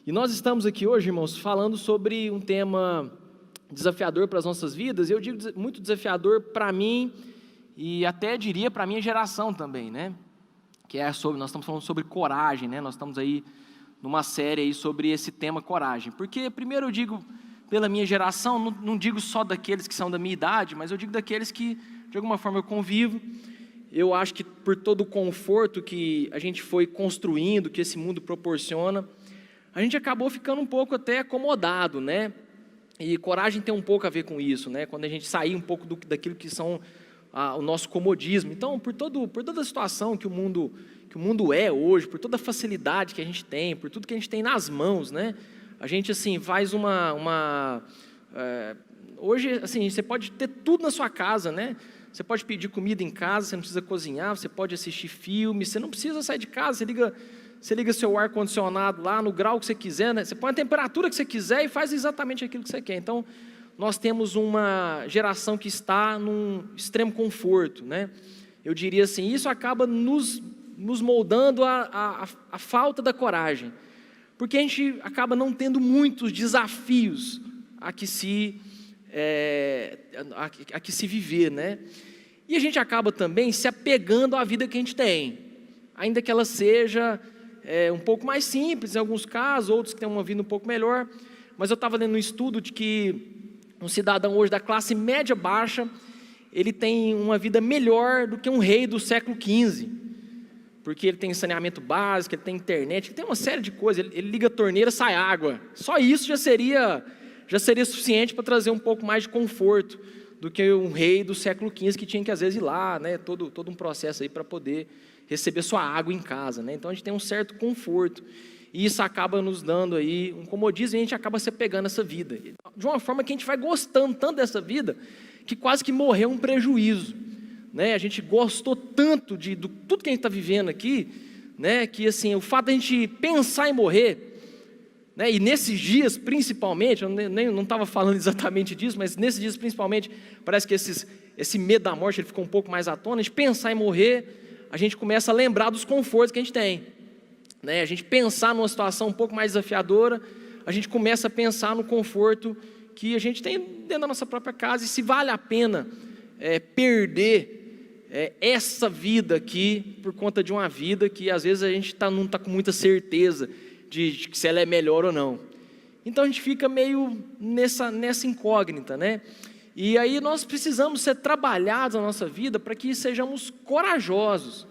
E nós estamos aqui hoje, irmãos, falando sobre um tema desafiador para as nossas vidas. Eu digo muito desafiador para mim e até diria para a minha geração também, né? Que é sobre, nós estamos falando sobre coragem, né? Nós estamos aí numa série aí sobre esse tema coragem. Porque primeiro eu digo pela minha geração, não digo só daqueles que são da minha idade, mas eu digo daqueles que de alguma forma eu convivo. Eu acho que por todo o conforto que a gente foi construindo, que esse mundo proporciona, a gente acabou ficando um pouco até acomodado, né? E coragem tem um pouco a ver com isso, né? Quando a gente sair um pouco daquilo que são o nosso comodismo. Então, por toda a situação que o mundo é hoje, por toda a facilidade que a gente tem, por tudo que a gente tem nas mãos, né? A gente, assim, faz hoje, assim, você pode ter tudo na sua casa, né? Você pode pedir comida em casa, você não precisa cozinhar, você pode assistir filme, você não precisa sair de casa, você liga seu ar-condicionado lá no grau que você quiser, né? Você põe a temperatura que você quiser e faz exatamente aquilo que você quer. Então, nós temos uma geração que está num extremo conforto, né? Eu diria assim, isso acaba nos moldando a falta da coragem, porque a gente acaba não tendo muitos desafios a que se viver, né? E a gente acaba também se apegando à vida que a gente tem, ainda que ela seja um pouco mais simples em alguns casos, outros que têm uma vida um pouco melhor. Mas eu estava lendo um estudo de que um cidadão hoje da classe média baixa, ele tem uma vida melhor do que um rei do século XV, porque ele tem saneamento básico, ele tem internet, ele tem uma série de coisas, ele liga a torneira, sai água. Só isso já seria suficiente para trazer um pouco mais de conforto do que um rei do século XV que tinha que às vezes ir lá, né, todo um processo aí para poder receber sua água em casa, né? Então a gente tem um certo conforto e isso acaba nos dando aí um comodismo e a gente acaba se apegando a essa vida de uma forma que a gente vai gostando tanto dessa vida que quase que morreu um prejuízo, né? A gente gostou tanto de tudo que a gente está vivendo aqui, né, que assim, o fato de a gente pensar em morrer, né, e nesses dias principalmente, eu não estava falando exatamente disso, mas nesses dias principalmente, parece que esse medo da morte ele ficou um pouco mais à tona. A gente pensar em morrer, a gente começa a lembrar dos confortos que a gente tem, né? A gente pensar numa situação um pouco mais desafiadora, a gente começa a pensar no conforto que a gente tem dentro da nossa própria casa, e se vale a pena perder essa vida aqui por conta de uma vida que às vezes a gente não está com muita certeza de se ela é melhor ou não. Então a gente fica meio nessa incógnita, né? E aí nós precisamos ser trabalhados na nossa vida para que sejamos corajosos,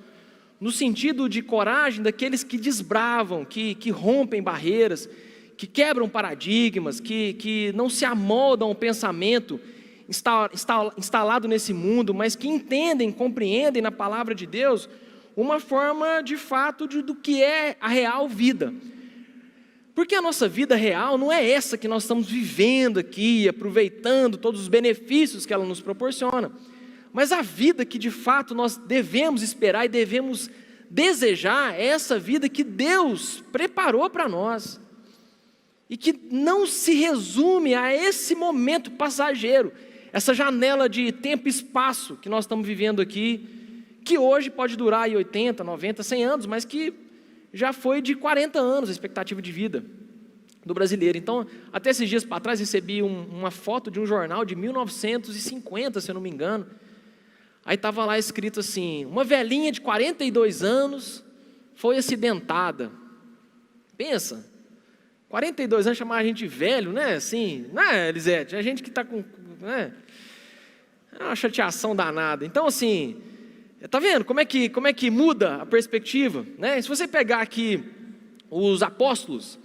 no sentido de coragem daqueles que desbravam, que rompem barreiras, que quebram paradigmas, que não se amoldam ao pensamento instalado nesse mundo, mas que entendem, compreendem na palavra de Deus uma forma de fato do que é a real vida. Porque a nossa vida real não é essa que nós estamos vivendo aqui, aproveitando todos os benefícios que ela nos proporciona, mas a vida que de fato nós devemos esperar e devemos desejar é essa vida que Deus preparou para nós, e que não se resume a esse momento passageiro, essa janela de tempo e espaço que nós estamos vivendo aqui, que hoje pode durar aí 80, 90, 100 anos, mas que já foi de 40 anos a expectativa de vida do brasileiro. Então, até esses dias para trás, recebi uma foto de um jornal de 1950, se eu não me engano. Aí estava lá escrito assim: uma velhinha de 42 anos foi acidentada. Pensa, 42 anos, chamar a gente de velho, né? Assim, né, Elisete? A gente que está com... né? É uma chateação danada. Então, assim... Está vendo como é que muda a perspectiva, né? Se você pegar aqui os apóstolos,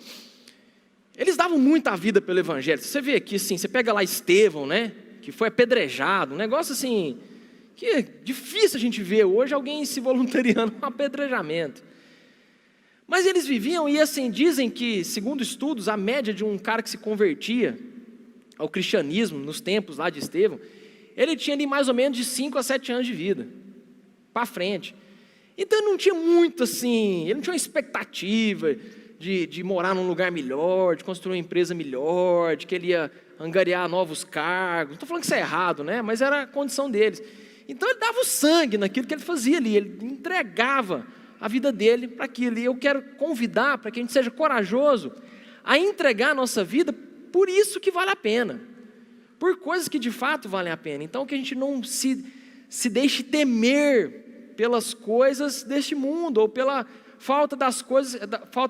eles davam muita vida pelo evangelho. Você vê aqui assim, você pega lá Estevão, né? Que foi apedrejado, um negócio assim, que é difícil a gente ver hoje alguém se voluntariando a um apedrejamento. Mas eles viviam, e assim, dizem que, segundo estudos, a média de um cara que se convertia ao cristianismo nos tempos lá de Estevão, ele tinha ali mais ou menos de 5 a 7 anos de vida para frente. Então ele não tinha muito assim, ele não tinha uma expectativa de morar num lugar melhor, de construir uma empresa melhor, de que ele ia angariar novos cargos. Não estou falando que isso é errado, né? Mas era a condição deles. Então ele dava o sangue naquilo que ele fazia ali, ele entregava a vida dele para aquilo. E eu quero convidar para que a gente seja corajoso a entregar a nossa vida por isso que vale a pena, por coisas que de fato valem a pena. Então que a gente não se deixe temer pelas coisas deste mundo, ou pela falta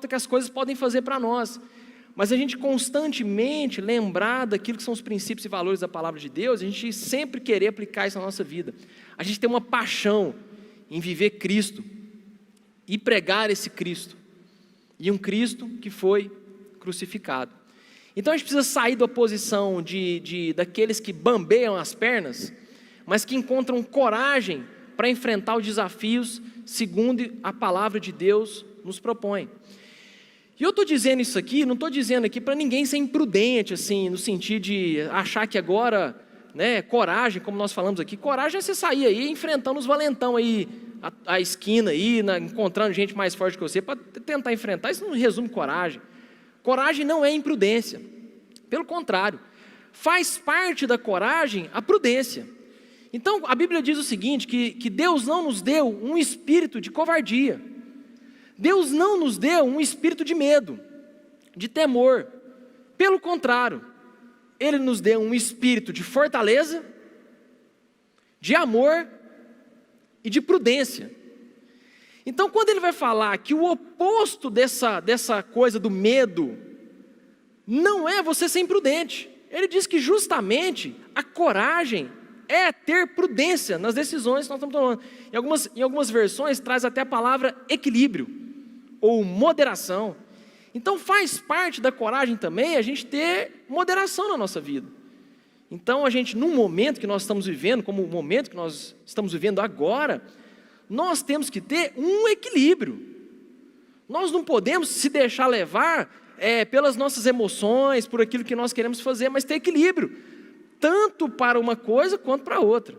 que as coisas podem fazer para nós, mas a gente constantemente lembrar daquilo que são os princípios e valores da palavra de Deus, a gente sempre querer aplicar isso na nossa vida, a gente tem uma paixão em viver Cristo, e pregar esse Cristo, e um Cristo que foi crucificado. Então a gente precisa sair da posição daqueles que bambeiam as pernas, mas que encontram coragem para enfrentar os desafios segundo a palavra de Deus nos propõe. E eu estou dizendo isso aqui, não estou dizendo aqui para ninguém ser imprudente, assim, no sentido de achar que agora, né, coragem, como nós falamos aqui, coragem é você sair aí enfrentando os valentão aí, a esquina aí, encontrando gente mais forte que você, para tentar enfrentar. Isso não resume coragem. Coragem não é imprudência, pelo contrário, faz parte da coragem a prudência. Então a Bíblia diz o seguinte, que Deus não nos deu um espírito de covardia, Deus não nos deu um espírito de medo, de temor, pelo contrário, Ele nos deu um espírito de fortaleza, de amor e de prudência. Então quando ele vai falar que o oposto dessa coisa do medo, não é você ser imprudente, ele diz que justamente a coragem é ter prudência nas decisões que nós estamos tomando. Em algumas versões traz até a palavra equilíbrio, ou moderação. Então faz parte da coragem também a gente ter moderação na nossa vida. Então a gente, num momento que nós estamos vivendo, como o momento que nós estamos vivendo agora, nós temos que ter um equilíbrio. Nós não podemos se deixar levar pelas nossas emoções, por aquilo que nós queremos fazer, mas ter equilíbrio, tanto para uma coisa quanto para outra.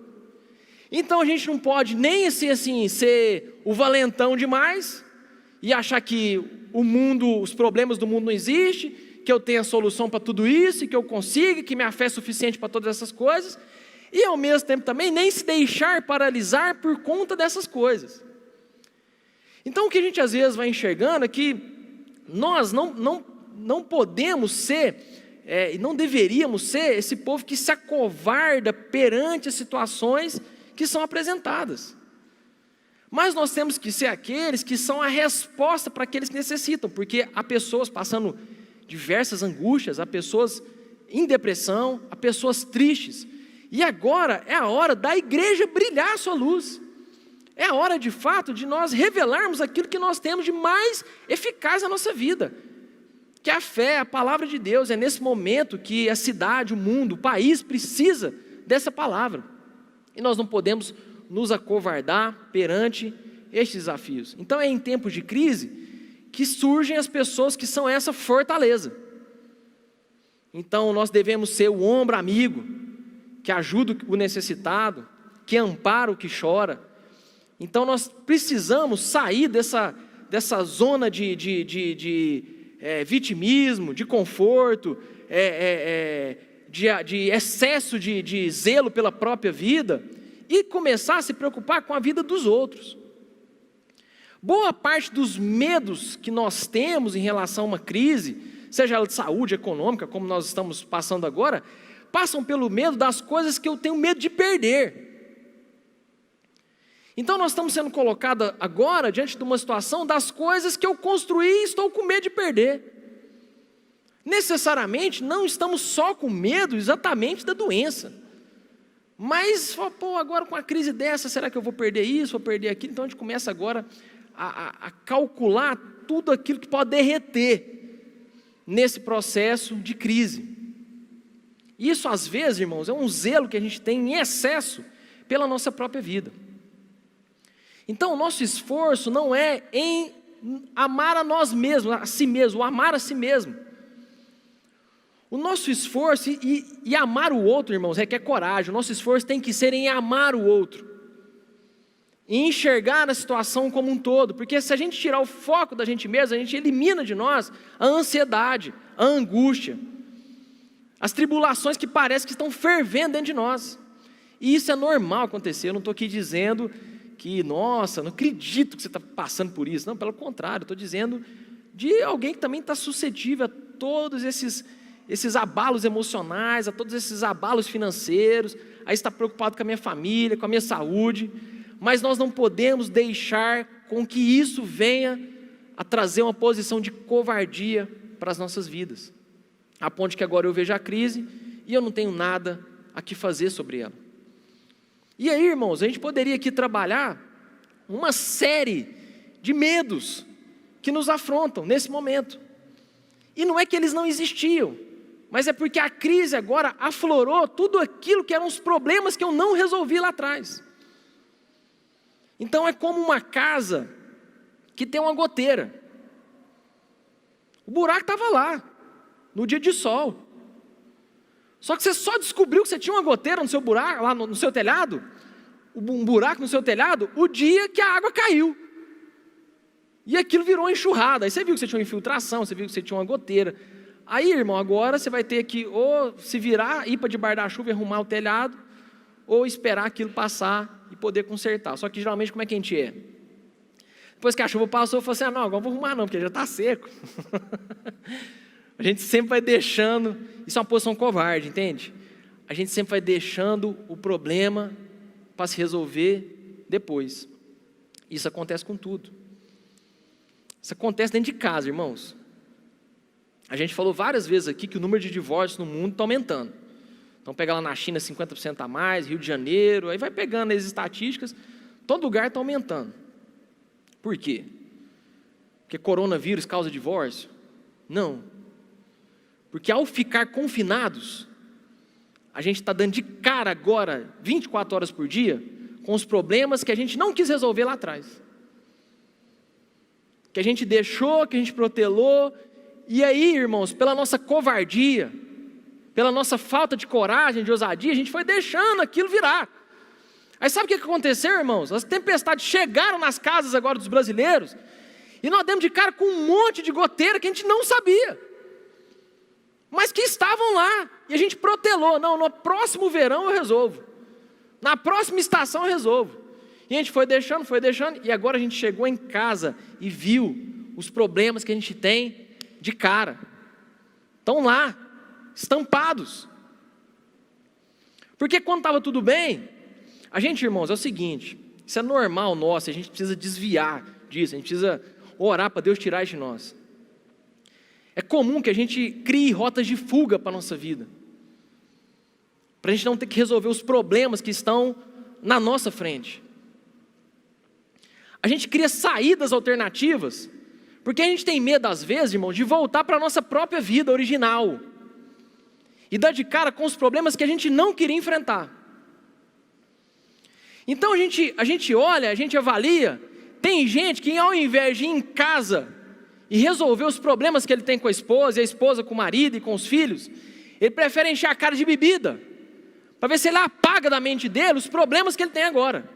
Então a gente não pode nem assim, ser o valentão demais, e achar que os problemas do mundo não existem, que eu tenho a solução para tudo isso, e que eu consigo, que minha fé é suficiente para todas essas coisas, e ao mesmo tempo também nem se deixar paralisar por conta dessas coisas. Então o que a gente às vezes vai enxergando é que nós não podemos ser, e não deveríamos ser esse povo que se acovarda perante as situações que são apresentadas. Mas nós temos que ser aqueles que são a resposta para aqueles que necessitam, porque há pessoas passando diversas angústias, há pessoas em depressão, há pessoas tristes. E agora é a hora da igreja brilhar a sua luz. É a hora de fato de nós revelarmos aquilo que nós temos de mais eficaz na nossa vida, que é a fé, a palavra de Deus. É nesse momento que a cidade, o mundo, o país precisa dessa palavra. E nós não podemos nos acovardar perante estes desafios. Então é em tempos de crise que surgem as pessoas que são essa fortaleza. Então nós devemos ser o ombro amigo, que ajuda o necessitado, que ampara o que chora. Então nós precisamos sair dessa zona de vitimismo, de conforto, de excesso de zelo pela própria vida, e começar a se preocupar com a vida dos outros. Boa parte dos medos que nós temos em relação a uma crise, seja ela de saúde, econômica, como nós estamos passando agora, passam pelo medo das coisas que eu tenho medo de perder. Então nós estamos sendo colocados agora diante de uma situação das coisas que eu construí e estou com medo de perder. Necessariamente não estamos só com medo exatamente da doença, mas, agora com a crise dessa, será que eu vou perder isso, vou perder aquilo? Então a gente começa agora a calcular tudo aquilo que pode derreter nesse processo de crise. Isso às vezes, irmãos, é um zelo que a gente tem em excesso pela nossa própria vida. Então o nosso esforço não é em amar a nós mesmos, a si mesmo, o amar a si mesmo. O nosso esforço e amar o outro, irmãos, requer coragem. O nosso esforço tem que ser em amar o outro, em enxergar a situação como um todo, porque se a gente tirar o foco da gente mesmo, a gente elimina de nós a ansiedade, a angústia, as tribulações que parece que estão fervendo dentro de nós. E isso é normal acontecer. Eu não estou aqui dizendo que, nossa, não acredito que você está passando por isso. Não, pelo contrário, eu estou dizendo de alguém que também está suscetível a todos esses abalos emocionais, a todos esses abalos financeiros, aí está preocupado com a minha família, com a minha saúde, mas nós não podemos deixar com que isso venha a trazer uma posição de covardia para as nossas vidas, a ponto de que agora eu vejo a crise e eu não tenho nada a que fazer sobre ela. E aí, irmãos, a gente poderia aqui trabalhar uma série de medos que nos afrontam nesse momento. E não é que eles não existiam, mas é porque a crise agora aflorou tudo aquilo que eram os problemas que eu não resolvi lá atrás. Então é como uma casa que tem uma goteira. O buraco estava lá, no dia de sol. Só que você só descobriu que você tinha uma goteira no seu buraco, lá no seu telhado, um buraco no seu telhado, o dia que a água caiu. E aquilo virou uma enxurrada. Aí você viu que você tinha uma infiltração, você viu que você tinha uma goteira. Aí, irmão, agora você vai ter que ou se virar, ir para debaixo da chuva e arrumar o telhado, ou esperar aquilo passar e poder consertar. Só que geralmente como é que a gente é? Depois que a chuva passou, eu falei assim, não, agora não vou arrumar não, porque já está seco. A gente sempre vai deixando, isso é uma posição covarde, entende? A gente sempre vai deixando o problema para se resolver depois. Isso acontece com tudo. Isso acontece dentro de casa, irmãos. A gente falou várias vezes aqui que o número de divórcios no mundo está aumentando. Então pega lá na China 50% a mais, Rio de Janeiro, aí vai pegando as estatísticas, todo lugar está aumentando. Por quê? Porque coronavírus causa divórcio? Não. Porque ao ficar confinados, a gente está dando de cara agora, 24 horas por dia, com os problemas que a gente não quis resolver lá atrás. Que a gente deixou, que a gente protelou, e aí, irmãos, pela nossa covardia, pela nossa falta de coragem, de ousadia, a gente foi deixando aquilo virar. Aí sabe o que aconteceu, irmãos? As tempestades chegaram nas casas agora dos brasileiros, e nós demos de cara com um monte de goteira que a gente não sabia, mas que estavam lá, e a gente protelou, não, no próximo verão eu resolvo, na próxima estação eu resolvo. E a gente foi deixando, e agora a gente chegou em casa e viu os problemas que a gente tem de cara. Estão lá, estampados. Porque quando estava tudo bem, a gente, irmãos, é o seguinte, isso é normal nosso, a gente precisa desviar disso, a gente precisa orar para Deus tirar isso de nós. É comum que a gente crie rotas de fuga para a nossa vida, para a gente não ter que resolver os problemas que estão na nossa frente. A gente cria saídas alternativas, porque a gente tem medo, às vezes, irmão, de voltar para a nossa própria vida original e dar de cara com os problemas que a gente não queria enfrentar. Então a gente olha, a gente avalia, tem gente que ao invés de ir em casa e resolver os problemas que ele tem com a esposa, e a esposa com o marido e com os filhos, ele prefere encher a cara de bebida, para ver se ele apaga da mente dele os problemas que ele tem agora.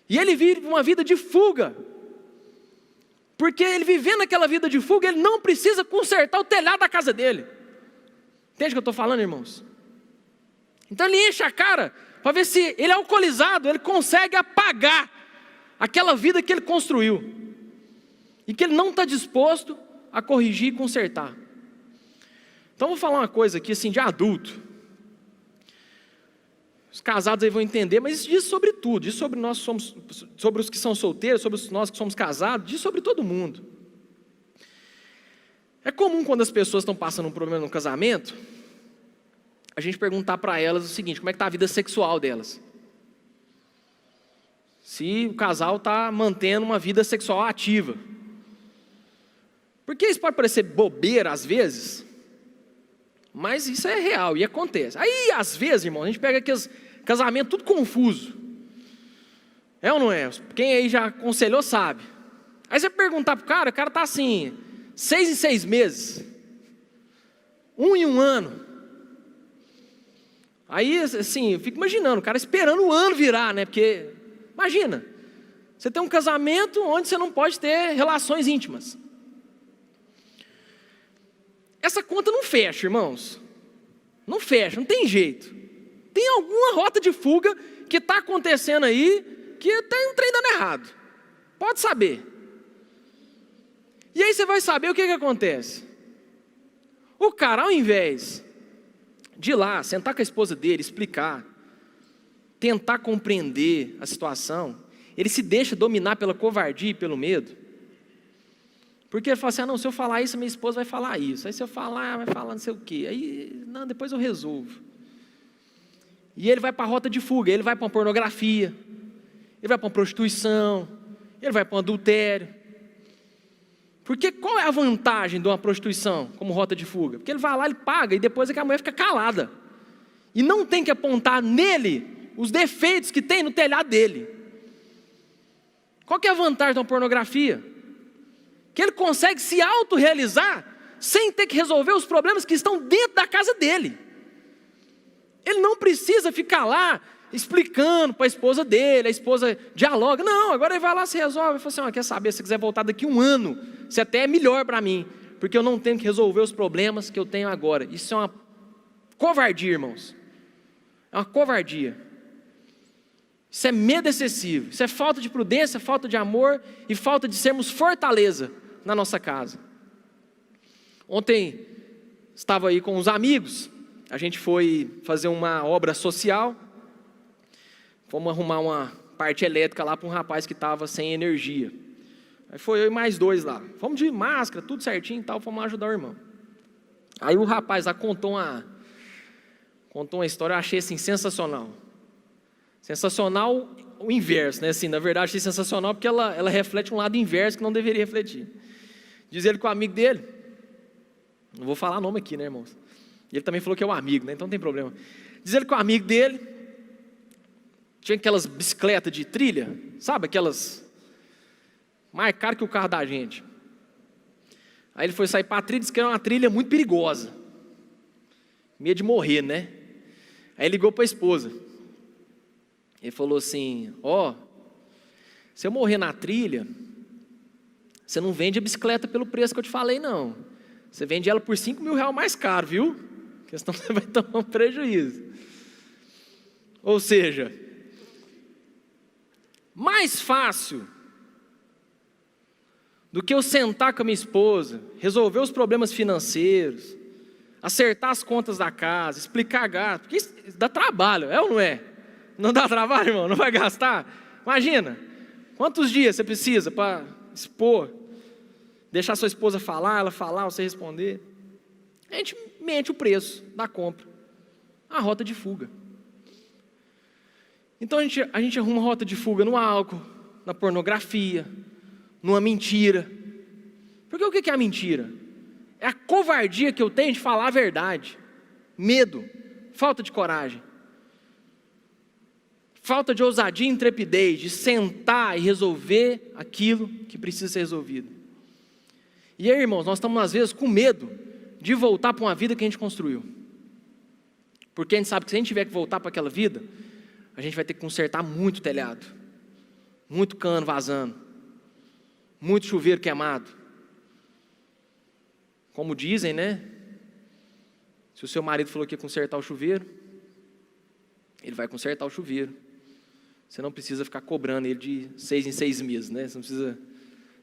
E ele vive uma vida de fuga, porque ele vivendo aquela vida de fuga, ele não precisa consertar o telhado da casa dele. Entende o que eu estou falando, irmãos? Então ele enche a cara, para ver se ele é alcoolizado, ele consegue apagar aquela vida que ele construiu, e que ele não está disposto a corrigir e consertar. Então vou falar uma coisa aqui assim de adulto. Os casados aí vão entender, mas isso diz sobre tudo, diz sobre nós sobre os que são solteiros, sobre nós que somos casados, diz sobre todo mundo. É comum quando as pessoas estão passando um problema no casamento, a gente perguntar para elas o seguinte, como é que está a vida sexual delas? Se o casal está mantendo uma vida sexual ativa. Porque isso pode parecer bobeira às vezes, mas isso é real e acontece. Aí às vezes, irmão, a gente pega aqueles casamentos tudo confuso. É ou não é? Quem aí já aconselhou sabe. Aí você perguntar pro cara, o cara está assim, 6 em 6 meses, 1 em 1 ano. Aí assim, eu fico imaginando, o cara esperando o ano virar, né? Porque, imagina, você tem um casamento onde você não pode ter relações íntimas. Essa conta não fecha, irmãos. Não fecha, não tem jeito. Tem alguma rota de fuga que está acontecendo aí, que tem um trem dando errado. Pode saber. E aí você vai saber o que acontece. O cara, ao invés de ir lá, sentar com a esposa dele, explicar, tentar compreender a situação, ele se deixa dominar pela covardia e pelo medo. Porque ele fala assim, não, se eu falar isso, minha esposa vai falar isso. Aí se eu falar, vai falar não sei o quê. Aí, não, depois eu resolvo. E ele vai para a rota de fuga, ele vai para uma pornografia, ele vai para uma prostituição, ele vai para um adultério. Porque qual é a vantagem de uma prostituição como rota de fuga? Porque ele vai lá, ele paga, e depois é que a mulher fica calada. E não tem que apontar nele os defeitos que tem no telhado dele. Qual que é a vantagem de uma pornografia? Que ele consegue se autorrealizar sem ter que resolver os problemas que estão dentro da casa dele. Ele não precisa ficar lá explicando para a esposa dele, a esposa dialoga. Não, agora ele vai lá, se resolve. Ele fala assim, quer saber, se quiser voltar daqui 1 ano, isso até é melhor para mim, porque eu não tenho que resolver os problemas que eu tenho agora. Isso é uma covardia, irmãos. É uma covardia. Isso é medo excessivo, isso é falta de prudência, falta de amor e falta de sermos fortaleza na nossa casa. Ontem estava aí com os amigos, a gente foi fazer uma obra social, fomos arrumar uma parte elétrica lá para um rapaz que estava sem energia. Aí foi eu e mais 2 lá, fomos de máscara, tudo certinho e tal, fomos ajudar o irmão. Aí o rapaz lá contou uma história, eu achei assim sensacional. Sensacional o inverso, né? Assim, na verdade, achei sensacional porque ela reflete um lado inverso que não deveria refletir. Diz ele que o amigo dele, não vou falar nome aqui, né, irmãos? Ele também falou que é um amigo, né? Então não tem problema. Diz ele que o amigo dele tinha aquelas bicicletas de trilha, sabe? Aquelas mais caras que o carro da gente. Aí ele foi sair para a trilha, disse que era uma trilha muito perigosa. Medo de morrer, né? Aí ligou para a esposa. Ele falou assim, se eu morrer na trilha, você não vende a bicicleta pelo preço que eu te falei, não. Você vende ela por R$5.000 mais caro, viu? Porque senão você vai tomar um prejuízo. Ou seja, mais fácil do que eu sentar com a minha esposa, resolver os problemas financeiros, acertar as contas da casa, explicar gasto, porque isso dá trabalho, é ou não é? Não dá trabalho, irmão? Não vai gastar? Imagina, quantos dias você precisa para expor, deixar sua esposa falar, ela falar, você responder? A gente mente o preço da compra, a rota de fuga. Então a gente arruma rota de fuga no álcool, na pornografia, numa mentira. Porque o que é a mentira? É a covardia que eu tenho de falar a verdade, medo, falta de coragem. Falta de ousadia e intrepidez, de sentar e resolver aquilo que precisa ser resolvido. E aí, irmãos, nós estamos às vezes com medo de voltar para uma vida que a gente construiu. Porque a gente sabe que se a gente tiver que voltar para aquela vida, a gente vai ter que consertar muito telhado, muito cano vazando, muito chuveiro queimado. Como dizem, né? Se o seu marido falou que ia consertar o chuveiro, ele vai consertar o chuveiro. Você não precisa ficar cobrando ele de 6 em 6 meses, né? Você não precisa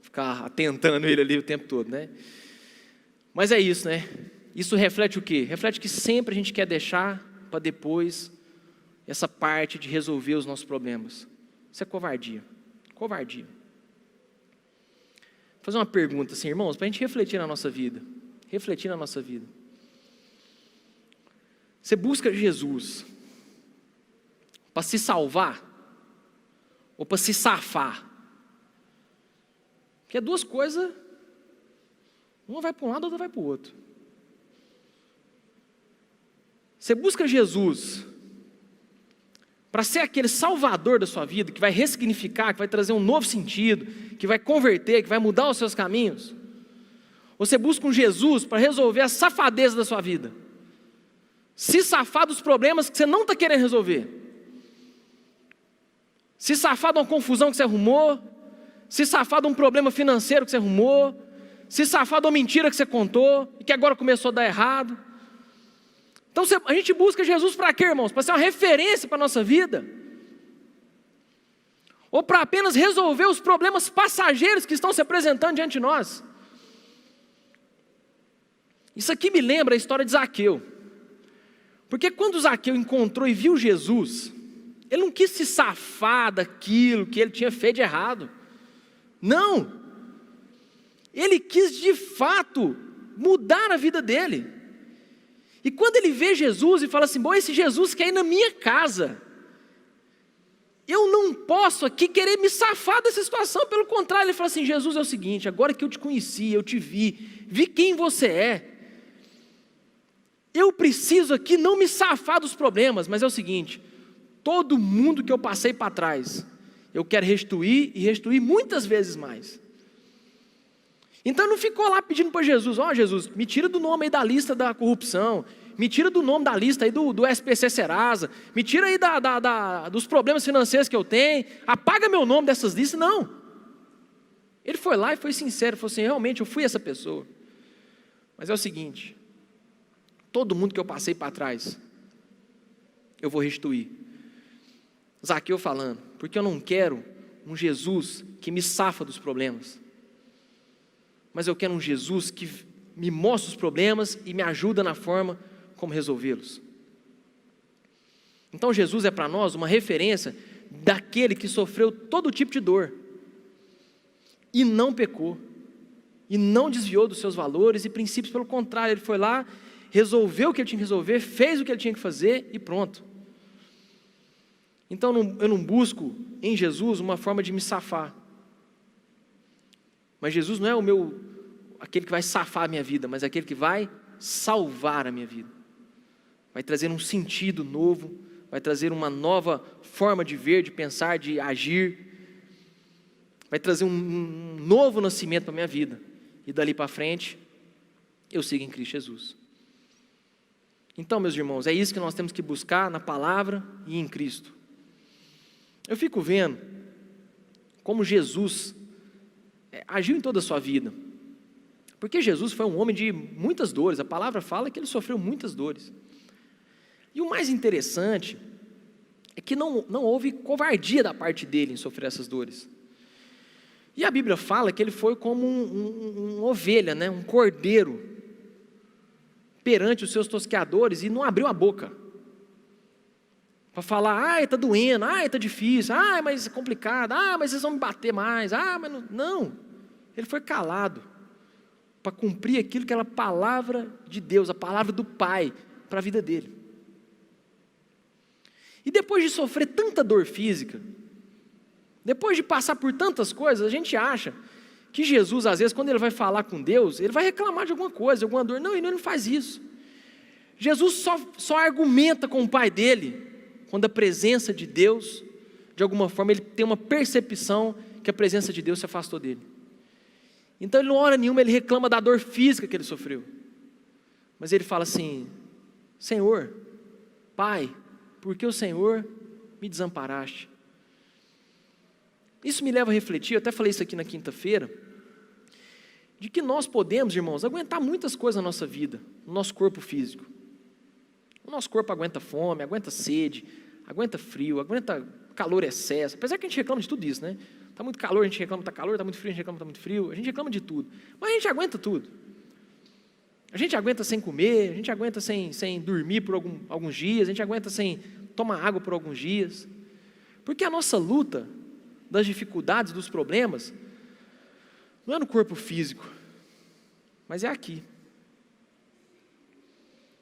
ficar atentando ele ali o tempo todo, né? Mas é isso, né? Isso reflete o quê? Reflete que sempre a gente quer deixar para depois essa parte de resolver os nossos problemas. Isso é covardia. Covardia. Vou fazer uma pergunta assim, irmãos, para a gente refletir na nossa vida. Refletir na nossa vida. Você busca Jesus para se salvar ou para se safar? Porque é 2 coisas, uma vai para um lado, a outra vai para o outro. Você busca Jesus para ser aquele salvador da sua vida, que vai ressignificar, que vai trazer um novo sentido, que vai converter, que vai mudar os seus caminhos? Ou você busca um Jesus para resolver a safadeza da sua vida? Se safar dos problemas que você não está querendo resolver. Se safar de uma confusão que você arrumou, se safar de um problema financeiro que você arrumou, se safar de uma mentira que você contou e que agora começou a dar errado. Então a gente busca Jesus para quê, irmãos? Para ser uma referência para a nossa vida? Ou para apenas resolver os problemas passageiros que estão se apresentando diante de nós? Isso aqui me lembra a história de Zaqueu. Porque quando Zaqueu encontrou e viu Jesus, ele não quis se safar daquilo que ele tinha feito de errado. Não. Ele quis de fato mudar a vida dele. E quando ele vê Jesus e fala assim, bom, esse Jesus quer ir na minha casa. Eu não posso aqui querer me safar dessa situação. Pelo contrário, ele fala assim, Jesus, é o seguinte, agora que eu te conheci, eu te vi quem você é. Eu preciso aqui não me safar dos problemas, mas é o seguinte, todo mundo que eu passei para trás, eu quero restituir e restituir muitas vezes mais. Então não ficou lá pedindo para Jesus, Jesus, me tira do nome aí da lista da corrupção, me tira do nome da lista aí do SPC Serasa, me tira aí dos problemas financeiros que eu tenho, apaga meu nome dessas listas, não. Ele foi lá e foi sincero, falou assim, realmente eu fui essa pessoa. Mas é o seguinte, todo mundo que eu passei para trás, eu vou restituir. Zaqueu falando, porque eu não quero um Jesus que me safa dos problemas, mas eu quero um Jesus que me mostra os problemas e me ajuda na forma como resolvê-los. Então Jesus é para nós uma referência daquele que sofreu todo tipo de dor e não pecou, e não desviou dos seus valores e princípios, pelo contrário, ele foi lá, resolveu o que ele tinha que resolver, fez o que ele tinha que fazer e pronto. Então eu não busco em Jesus uma forma de me safar. Mas Jesus não é aquele que vai safar a minha vida, mas aquele que vai salvar a minha vida. Vai trazer um sentido novo, vai trazer uma nova forma de ver, de pensar, de agir. Vai trazer um novo nascimento para a minha vida. E dali para frente, eu sigo em Cristo Jesus. Então, meus irmãos, é isso que nós temos que buscar na palavra e em Cristo. Eu fico vendo como Jesus agiu em toda a sua vida. Porque Jesus foi um homem de muitas dores. A palavra fala que ele sofreu muitas dores. E o mais interessante é que não houve covardia da parte dele em sofrer essas dores. E a Bíblia fala que ele foi como uma ovelha, né? Um cordeiro, perante os seus tosqueadores, e não abriu a boca para falar, está doendo, está difícil, mas é complicado, mas vocês vão me bater mais, mas não. Ele foi calado para cumprir aquilo que era a palavra de Deus, a palavra do Pai para a vida dele. E depois de sofrer tanta dor física, depois de passar por tantas coisas, a gente acha que Jesus, às vezes, quando ele vai falar com Deus, ele vai reclamar de alguma coisa, de alguma dor. Não, ele não faz isso. Jesus só argumenta com o Pai dele, quando a presença de Deus, de alguma forma, ele tem uma percepção que a presença de Deus se afastou dele. Então, ele não hora nenhuma, ele reclama da dor física que ele sofreu. Mas ele fala assim, Senhor, Pai, por que o Senhor me desamparaste? Isso me leva a refletir, eu até falei isso aqui na quinta-feira, de que nós podemos, irmãos, aguentar muitas coisas na nossa vida, no nosso corpo físico. O nosso corpo aguenta fome, aguenta sede, aguenta frio, aguenta calor excesso, apesar que a gente reclama de tudo isso, né? Está muito calor, a gente reclama que está calor, está muito frio, a gente reclama que está muito frio, a gente reclama de tudo, mas a gente aguenta tudo. A gente aguenta sem comer, a gente aguenta sem dormir por alguns dias, a gente aguenta sem tomar água por alguns dias, porque a nossa luta das dificuldades, dos problemas, não é no corpo físico, mas é aqui.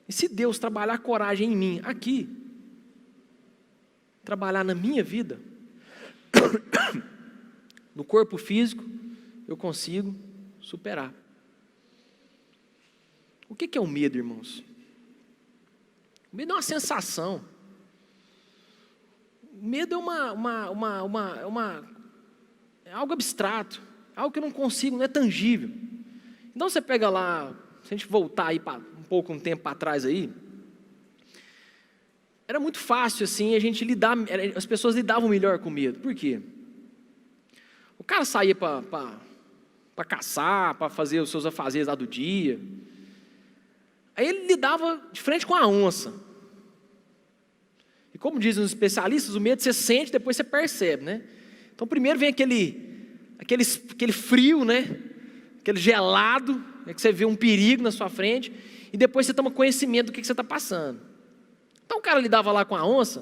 E se Deus trabalhar coragem em mim, aqui, trabalhar na minha vida, no corpo físico, eu consigo superar. O que é o medo, irmãos? O medo é uma sensação. O medo é algo abstrato, algo que eu não consigo, não é tangível. Então você pega lá, se a gente voltar aí um tempo para trás aí, era muito fácil assim a gente lidar, as pessoas lidavam melhor com medo. Por quê? O cara saía para caçar, para fazer os seus afazeres lá do dia. Aí ele lidava de frente com a onça. E como dizem os especialistas, o medo você sente, depois você percebe, né? Então primeiro vem aquele frio, né? aquele gelado, é que você vê um perigo na sua frente, e depois você toma conhecimento do que você está passando. Então o cara lidava lá com a onça,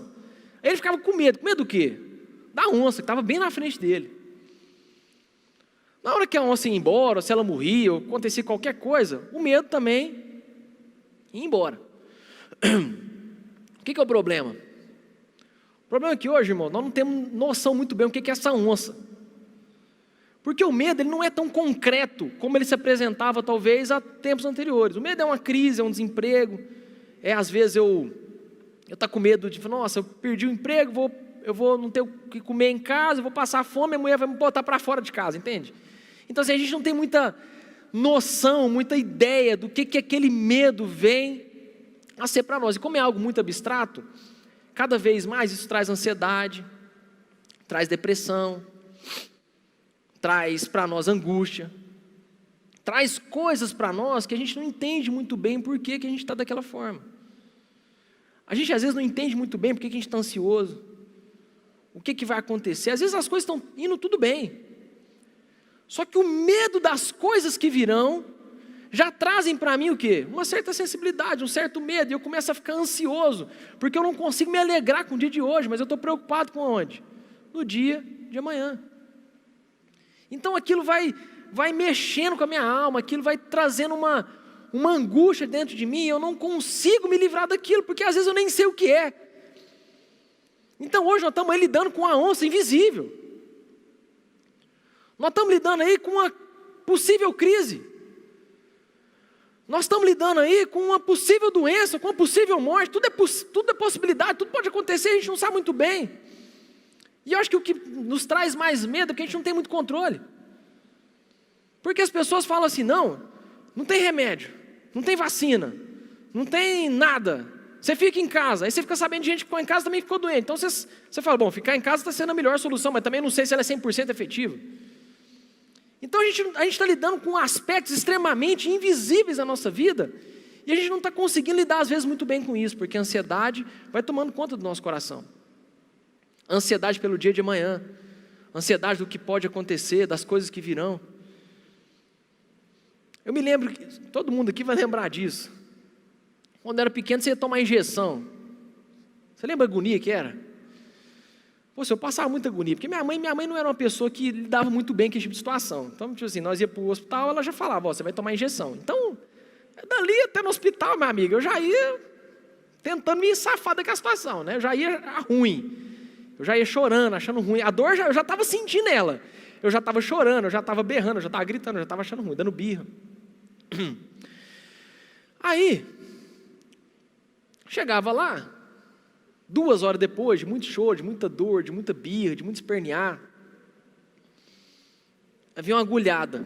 aí ele ficava com medo do quê? Da onça, que estava bem na frente dele. Na hora que a onça ia embora, ou se ela morria, ou acontecia qualquer coisa, o medo também ia embora. O que é o problema? O problema é que hoje, irmão, nós não temos noção muito bem o que é essa onça. Porque o medo ele não é tão concreto como ele se apresentava talvez há tempos anteriores. O medo é uma crise, é um desemprego. Às vezes eu estou com medo de, nossa, eu perdi o emprego, eu vou não ter o que comer em casa, eu vou passar fome, a mulher vai me botar para fora de casa, entende? Então assim, a gente não tem muita noção, muita ideia do que aquele medo vem a ser para nós. E como é algo muito abstrato, cada vez mais isso traz ansiedade, traz depressão, traz para nós angústia, traz coisas para nós que a gente não entende muito bem por que a gente está daquela forma. A gente às vezes não entende muito bem por que a gente está ansioso, o que vai acontecer. Às vezes as coisas estão indo tudo bem, só que o medo das coisas que virão já trazem para mim o quê? Uma certa sensibilidade, um certo medo, e eu começo a ficar ansioso, porque eu não consigo me alegrar com o dia de hoje, mas eu estou preocupado com onde? No dia de amanhã. Então aquilo vai mexendo com a minha alma, aquilo vai trazendo uma angústia dentro de mim, e eu não consigo me livrar daquilo, porque às vezes eu nem sei o que é. Então hoje nós estamos aí lidando com a onça invisível, nós estamos lidando aí com uma possível crise, nós estamos lidando aí com uma possível doença, com uma possível morte, tudo é possibilidade, tudo pode acontecer, a gente não sabe muito bem. E eu acho que o que nos traz mais medo é que a gente não tem muito controle. Porque as pessoas falam assim, não tem remédio, não tem vacina, não tem nada, você fica em casa. Aí você fica sabendo de gente que ficou em casa também ficou doente. Então você fala, bom, ficar em casa está sendo a melhor solução, mas também não sei se ela é 100% efetiva. Então a gente está lidando com aspectos extremamente invisíveis da nossa vida, e a gente não está conseguindo lidar às vezes muito bem com isso, porque a ansiedade vai tomando conta do nosso coração. Ansiedade pelo dia de amanhã, ansiedade do que pode acontecer, das coisas que virão. Eu me lembro, todo mundo aqui vai lembrar disso. Quando eu era pequeno, você ia tomar injeção. Você lembra a agonia que era? Poxa, eu passava muita agonia, porque minha mãe não era uma pessoa que lidava muito bem com esse tipo de situação. Então, tipo assim, nós ia para o hospital, ela já falava, você vai tomar injeção. Então, dali até no hospital, minha amiga, eu já ia tentando me safar daquela situação, né? Eu já ia ruim. Eu já ia chorando, achando ruim. A dor eu já estava sentindo ela. Eu já estava chorando, eu já estava berrando, eu já estava gritando, eu já estava achando ruim, dando birra. Aí, chegava lá, 2 horas depois, de muito choro, de muita dor, de muita birra, de muito espernear, havia uma agulhada.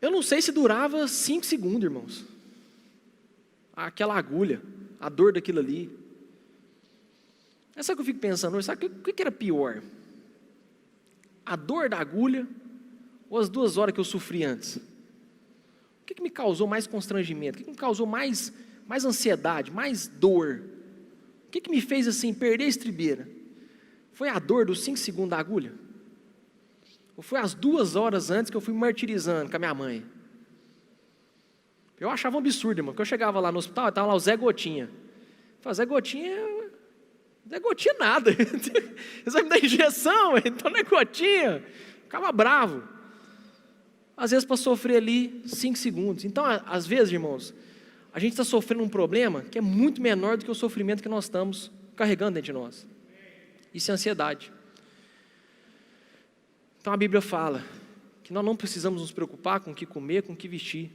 Eu não sei se durava 5 segundos, irmãos. Aquela agulha, a dor daquilo ali. Sabe o que eu fico pensando hoje? Sabe o que era pior? A dor da agulha ou as 2 horas que eu sofri antes? O que me causou mais constrangimento? O que me causou mais ansiedade, mais dor? O que me fez assim perder a estribeira? Foi a dor dos 5 segundos da agulha? Ou foi as 2 horas antes que eu fui me martirizando com a minha mãe? Eu achava um absurdo, irmão, porque eu chegava lá no hospital, estava lá o Zé Gotinha. Eu falava, Zé Gotinha nada, você vai me dar injeção, então não é gotinha. Ficava bravo. Às vezes para sofrer ali 5 segundos. Então, às vezes, irmãos, a gente está sofrendo um problema que é muito menor do que o sofrimento que nós estamos carregando dentro de nós. Isso é ansiedade. Então a Bíblia fala que nós não precisamos nos preocupar com o que comer, com o que vestir.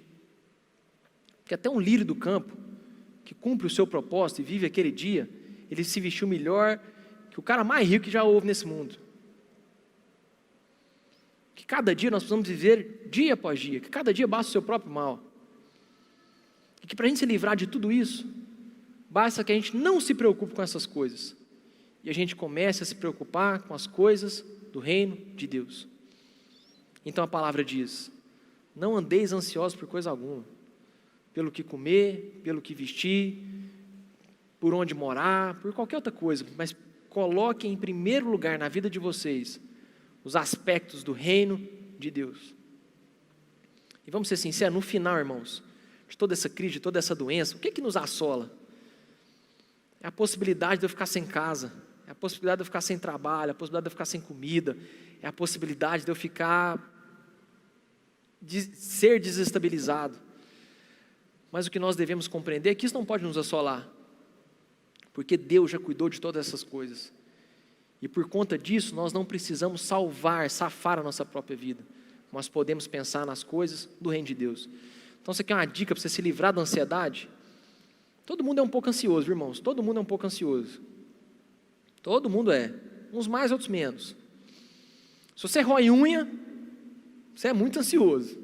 Porque até um lírio do campo, que cumpre o seu propósito e vive aquele dia, ele se vestiu melhor que o cara mais rico que já houve nesse mundo. Que cada dia nós precisamos viver dia após dia, que cada dia basta o seu próprio mal. E que para a gente se livrar de tudo isso, basta que a gente não se preocupe com essas coisas. E a gente comece a se preocupar com as coisas do reino de Deus. Então a palavra diz, não andeis ansiosos por coisa alguma, pelo que comer, pelo que vestir, por onde morar, por qualquer outra coisa, mas coloquem em primeiro lugar na vida de vocês os aspectos do reino de Deus. E vamos ser sinceros, no final, irmãos, de toda essa crise, de toda essa doença, o que que nos assola? É a possibilidade de eu ficar sem casa, é a possibilidade de eu ficar sem trabalho, é a possibilidade de eu ficar sem comida, é a possibilidade de eu ser desestabilizado. Mas o que nós devemos compreender é que isso não pode nos assolar, porque Deus já cuidou de todas essas coisas. E por conta disso, nós não precisamos safar a nossa própria vida, mas podemos pensar nas coisas do reino de Deus. Então, você quer uma dica para você se livrar da ansiedade? Todo mundo é um pouco ansioso, irmãos, todo mundo é um pouco ansioso. Todo mundo é, uns mais, outros menos. Se você rói unha, você é muito ansioso.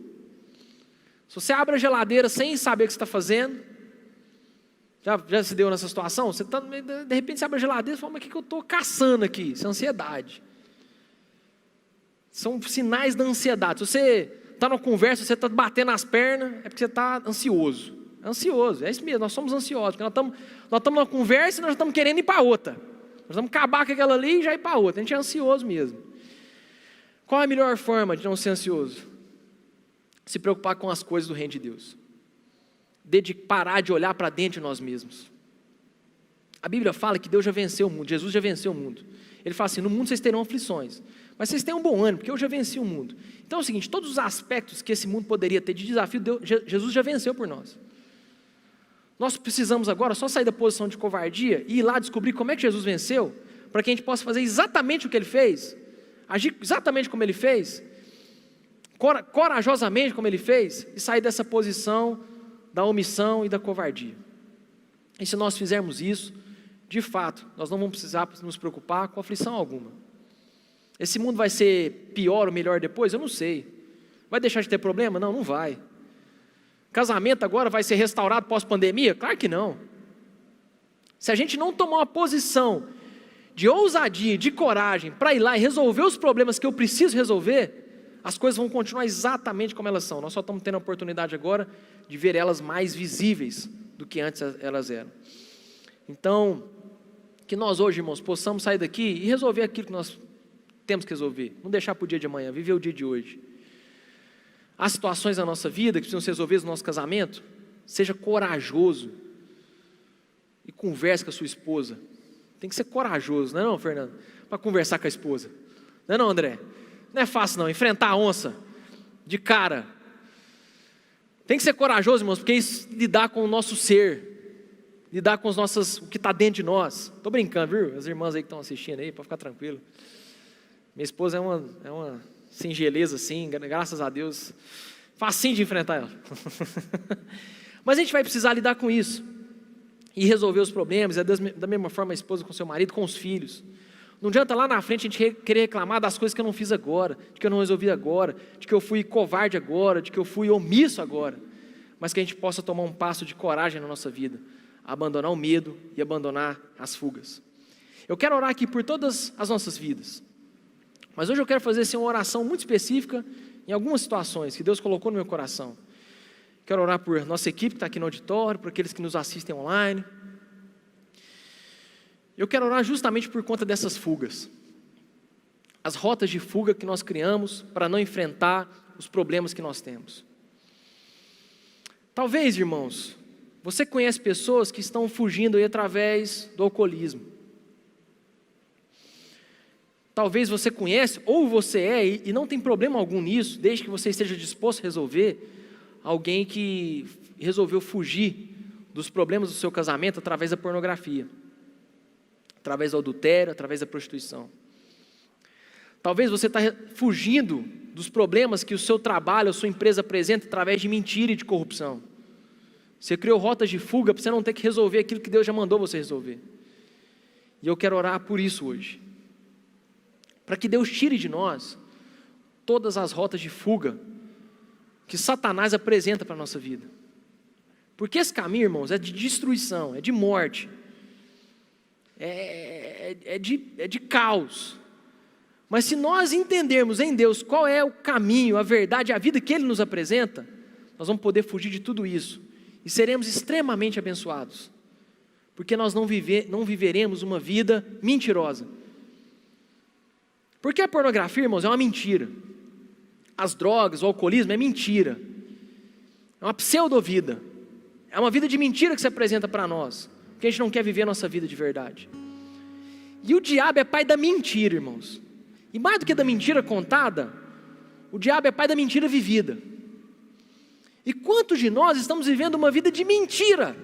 Se você abre a geladeira sem saber o que você está fazendo, já se deu nessa situação? Você de repente você abre a geladeira e fala, mas o que eu estou caçando aqui? Isso é ansiedade. São sinais da ansiedade. Se você está numa conversa, você está batendo as pernas, é porque você está ansioso. É ansioso, é isso mesmo, nós somos ansiosos. Porque nós estamos numa conversa e nós estamos querendo ir para outra. Nós vamos acabar com aquela ali e já ir para outra. A gente é ansioso mesmo. Qual é a melhor forma de não ser ansioso? Se preocupar com as coisas do reino de Deus. Parar de olhar para dentro de nós mesmos. A Bíblia fala que Deus já venceu o mundo, Jesus já venceu o mundo. Ele fala assim, no mundo vocês terão aflições, mas vocês têm um bom ânimo, porque eu já venci o mundo. Então é o seguinte, todos os aspectos que esse mundo poderia ter de desafio, Jesus já venceu por nós. Nós precisamos agora só sair da posição de covardia e ir lá descobrir como é que Jesus venceu, para que a gente possa fazer exatamente o que Ele fez, agir exatamente como Ele fez, corajosamente como Ele fez, e sair dessa posição da omissão e da covardia. E se nós fizermos isso, de fato, nós não vamos precisar nos preocupar com aflição alguma. Esse mundo vai ser pior ou melhor depois? Eu não sei. Vai deixar de ter problema? Não, não vai. Casamento agora vai ser restaurado pós-pandemia? Claro que não. Se a gente não tomar uma posição de ousadia, de coragem, para ir lá e resolver os problemas que eu preciso resolver, as coisas vão continuar exatamente como elas são. Nós só estamos tendo a oportunidade agora de ver elas mais visíveis do que antes elas eram. Então, que nós hoje, irmãos, possamos sair daqui e resolver aquilo que nós temos que resolver. Não deixar para o dia de amanhã, viver o dia de hoje. Há situações na nossa vida que precisam ser resolvidas no nosso casamento. Seja corajoso e converse com a sua esposa. Tem que ser corajoso, não é Fernando? Para conversar com a esposa. Não é André? Não é fácil não, enfrentar a onça de cara. Tem que ser corajoso, irmãos, porque isso lidar com o nosso ser, lidar com o que está dentro de nós. Estou brincando, viu? As irmãs aí que estão assistindo aí, para ficar tranquilo. Minha esposa é uma singeleza assim, graças a Deus, facinho de enfrentar ela. Mas a gente vai precisar lidar com isso e resolver os problemas, da mesma forma a esposa com seu marido, com os filhos. Não adianta lá na frente a gente querer reclamar das coisas que eu não fiz agora, de que eu não resolvi agora, de que eu fui covarde agora, de que eu fui omisso agora, mas que a gente possa tomar um passo de coragem na nossa vida, abandonar o medo e abandonar as fugas. Eu quero orar aqui por todas as nossas vidas, mas hoje eu quero fazer assim, uma oração muito específica em algumas situações que Deus colocou no meu coração. Quero orar por nossa equipe que está aqui no auditório, por aqueles que nos assistem online. Eu quero orar justamente por conta dessas fugas. As rotas de fuga que nós criamos para não enfrentar os problemas que nós temos. Talvez, irmãos, você conhece pessoas que estão fugindo aí através do alcoolismo. Talvez você conhece, ou você é, e não tem problema algum nisso, desde que você esteja disposto a resolver, alguém que resolveu fugir dos problemas do seu casamento através da pornografia, através do adultério, através da prostituição. Talvez você está fugindo dos problemas que o seu trabalho, a sua empresa apresenta através de mentira e de corrupção. Você criou rotas de fuga para você não ter que resolver aquilo que Deus já mandou você resolver. E eu quero orar por isso hoje. Para que Deus tire de nós todas as rotas de fuga que Satanás apresenta para a nossa vida. Porque esse caminho, irmãos, é de destruição, é de morte, é de caos. Mas se nós entendermos em Deus qual é o caminho, a verdade, a vida que Ele nos apresenta, nós vamos poder fugir de tudo isso e seremos extremamente abençoados, porque nós não viveremos uma vida mentirosa. Porque a pornografia, irmãos, é uma mentira. As drogas, o alcoolismo é mentira. É uma pseudo-vida. É uma vida de mentira que se apresenta para nós, porque a gente não quer viver a nossa vida de verdade. E o diabo é pai da mentira, irmãos. E mais do que da mentira contada, o diabo é pai da mentira vivida. E quantos de nós estamos vivendo uma vida de mentira?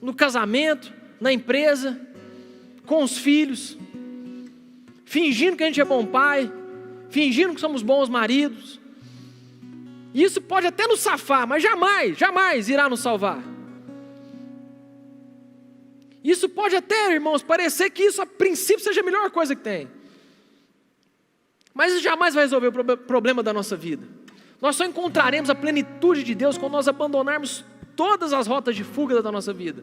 No casamento, na empresa, com os filhos, fingindo que a gente é bom pai, fingindo que somos bons maridos. E isso pode até nos safar, mas jamais irá nos salvar. Isso pode até, irmãos, parecer que isso a princípio seja a melhor coisa que tem. Mas isso jamais vai resolver o problema da nossa vida. Nós só encontraremos a plenitude de Deus quando nós abandonarmos todas as rotas de fuga da nossa vida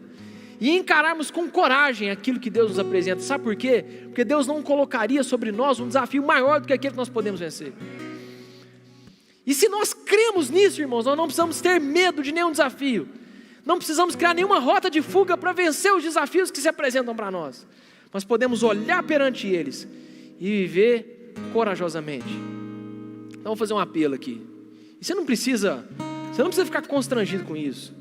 e encararmos com coragem aquilo que Deus nos apresenta. Sabe por quê? Porque Deus não colocaria sobre nós um desafio maior do que aquele que nós podemos vencer. E se nós cremos nisso, irmãos, nós não precisamos ter medo de nenhum desafio. Não precisamos criar nenhuma rota de fuga para vencer os desafios que se apresentam para nós. Nós podemos olhar perante eles e viver corajosamente. Então vou fazer um apelo aqui. E você não precisa ficar constrangido com isso.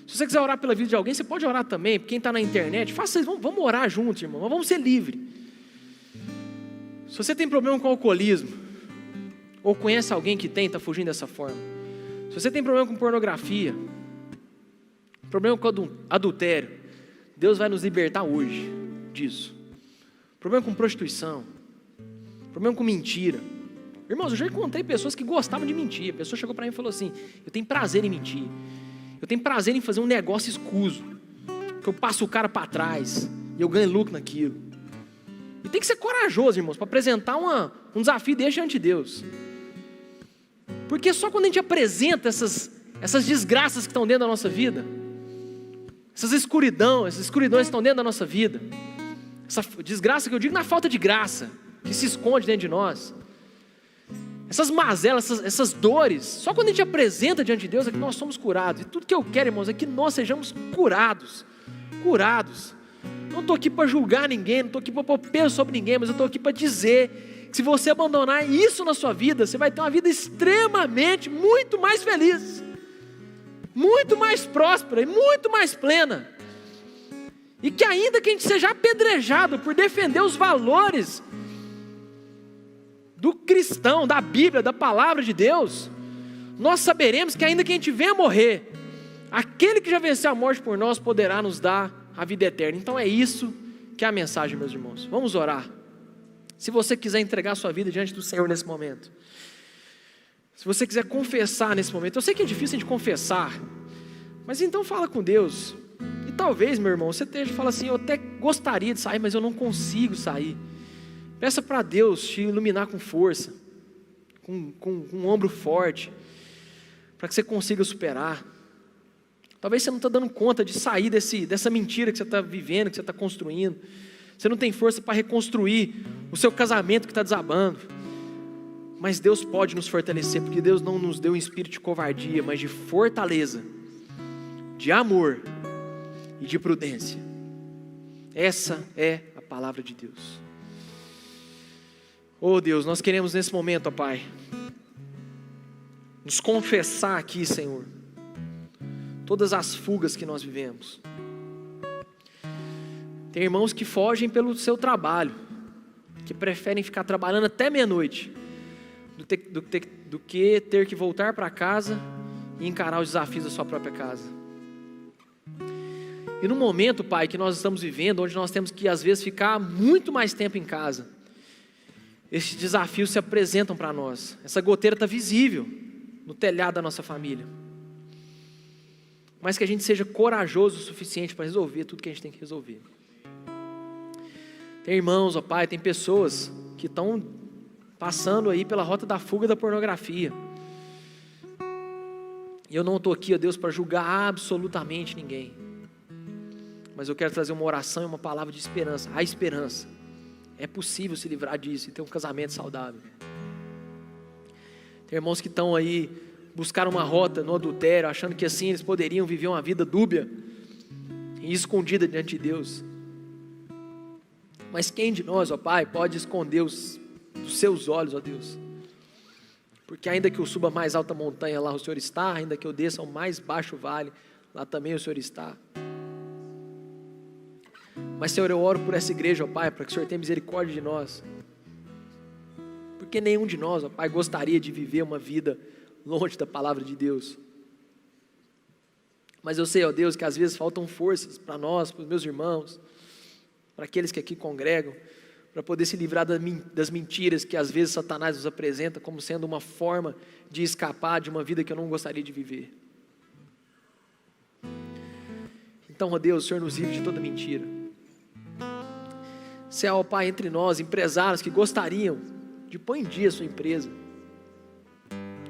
Se você quiser orar pela vida de alguém, você pode orar também. Quem está na internet, faça isso. Vamos orar juntos, irmão. Vamos ser livres. Se você tem problema com alcoolismo, ou conhece alguém que tem, está fugindo dessa forma. Se você tem problema com pornografia, problema com adultério, Deus vai nos libertar hoje disso. Problema com prostituição, problema com mentira. Irmãos, eu já encontrei pessoas que gostavam de mentir. A pessoa chegou para mim e falou assim: eu tenho prazer em mentir. Eu tenho prazer em fazer um negócio escuso, que eu passo o cara para trás e eu ganho lucro naquilo. E tem que ser corajoso, irmãos, para apresentar um desafio desse diante de Deus. Porque só quando a gente apresenta essas desgraças que estão dentro da nossa vida, essas escuridões que estão dentro da nossa vida, essa desgraça que eu digo na falta de graça, que se esconde dentro de nós, essas mazelas, essas dores, só quando a gente apresenta diante de Deus é que nós somos curados. E tudo que eu quero, irmãos, é que nós sejamos curados. Não estou aqui para julgar ninguém, não estou aqui para pôr peso sobre ninguém, mas eu estou aqui para dizer que se você abandonar isso na sua vida, você vai ter uma vida extremamente, muito mais feliz, muito mais próspera e muito mais plena. E que ainda que a gente seja apedrejado por defender os valores do cristão, da Bíblia, da palavra de Deus, nós saberemos que ainda que a gente venha morrer, aquele que já venceu a morte por nós poderá nos dar a vida eterna. Então é isso que é a mensagem, meus irmãos. Vamos orar. Se você quiser entregar a sua vida diante do Senhor nesse momento, se você quiser confessar nesse momento, eu sei que é difícil de confessar, mas então fala com Deus. E talvez, meu irmão, você fala assim: eu até gostaria de sair, mas eu não consigo sair. Peça para Deus te iluminar com força, com um ombro forte, para que você consiga superar. Talvez você não está dando conta de sair dessa mentira que você está vivendo, que você está construindo. Você não tem força para reconstruir o seu casamento que está desabando. Mas Deus pode nos fortalecer, porque Deus não nos deu um espírito de covardia, mas de fortaleza, de amor e de prudência. Essa é a palavra de Deus. Oh Deus, nós queremos nesse momento, ó Pai, nos confessar aqui, Senhor, todas as fugas que nós vivemos. Tem irmãos que fogem pelo seu trabalho, que preferem ficar trabalhando até meia-noite, do que ter que voltar para casa e encarar os desafios da sua própria casa. E no momento, Pai, que nós estamos vivendo, onde nós temos que às vezes ficar muito mais tempo em casa, esses desafios se apresentam para nós. Essa goteira está visível no telhado da nossa família. Mas que a gente seja corajoso o suficiente para resolver tudo que a gente tem que resolver. Tem irmãos, ó Pai, tem pessoas que estão passando aí pela rota da fuga da pornografia. E eu não estou aqui, ó Deus, para julgar absolutamente ninguém. Mas eu quero trazer uma oração e uma palavra de esperança. Há esperança. É possível se livrar disso e ter um casamento saudável. Tem irmãos que estão aí, buscaram uma rota no adultério, achando que assim eles poderiam viver uma vida dúbia e escondida diante de Deus. Mas quem de nós, ó Pai, pode esconder dos seus olhos, ó Deus? Porque ainda que eu suba a mais alta montanha, lá o Senhor está. Ainda que eu desça ao mais baixo vale, lá também o Senhor está. Mas, Senhor, eu oro por essa igreja, ó Pai, para que o Senhor tenha misericórdia de nós. Porque nenhum de nós, ó Pai, gostaria de viver uma vida longe da palavra de Deus. Mas eu sei, ó Deus, que às vezes faltam forças para nós, para os meus irmãos, para aqueles que aqui congregam, para poder se livrar das mentiras que às vezes Satanás nos apresenta como sendo uma forma de escapar de uma vida que eu não gostaria de viver. Então, ó Deus, o Senhor nos livre de toda mentira. Se há, ó Pai, entre nós, empresários que gostariam de pôr em dia a sua empresa,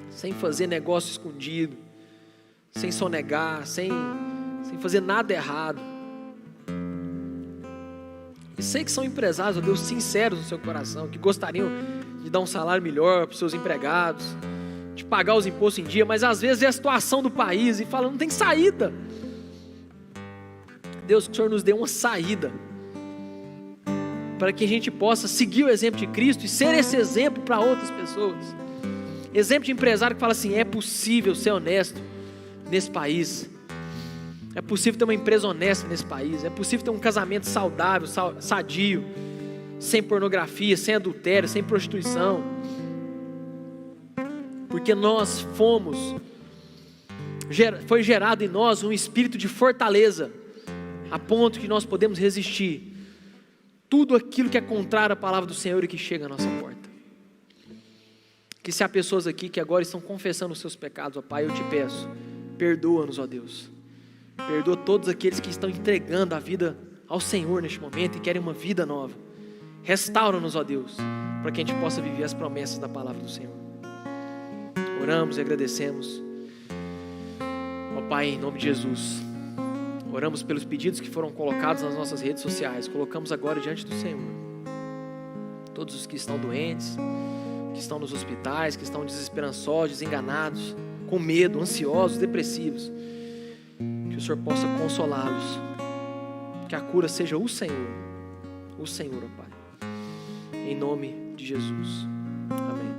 sem fazer negócio escondido, sem sonegar, sem fazer nada errado. E sei que são empresários, ó Deus, sinceros no seu coração, que gostariam de dar um salário melhor para os seus empregados, de pagar os impostos em dia, mas às vezes é a situação do país e fala, não tem saída. Deus, que o Senhor nos dê uma saída, para que a gente possa seguir o exemplo de Cristo e ser esse exemplo para outras pessoas. Exemplo de empresário que fala assim, é possível ser honesto nesse país, é possível ter uma empresa honesta nesse país, é possível ter um casamento saudável, sadio, sem pornografia, sem adultério, sem prostituição, porque nós foi gerado em nós um espírito de fortaleza, a ponto que nós podemos resistir tudo aquilo que é contrário à palavra do Senhor e que chega à nossa porta. Que se há pessoas aqui que agora estão confessando os seus pecados, ó Pai, eu te peço, perdoa-nos, ó Deus. Perdoa todos aqueles que estão entregando a vida ao Senhor neste momento e querem uma vida nova. Restaura-nos, ó Deus, para que a gente possa viver as promessas da palavra do Senhor. Oramos e agradecemos, ó Pai, em nome de Jesus. Oramos pelos pedidos que foram colocados nas nossas redes sociais. Colocamos agora diante do Senhor. Todos os que estão doentes, que estão nos hospitais, que estão desesperançosos, desenganados, com medo, ansiosos, depressivos. Que o Senhor possa consolá-los. Que a cura seja o Senhor, ó Pai. Em nome de Jesus. Amém.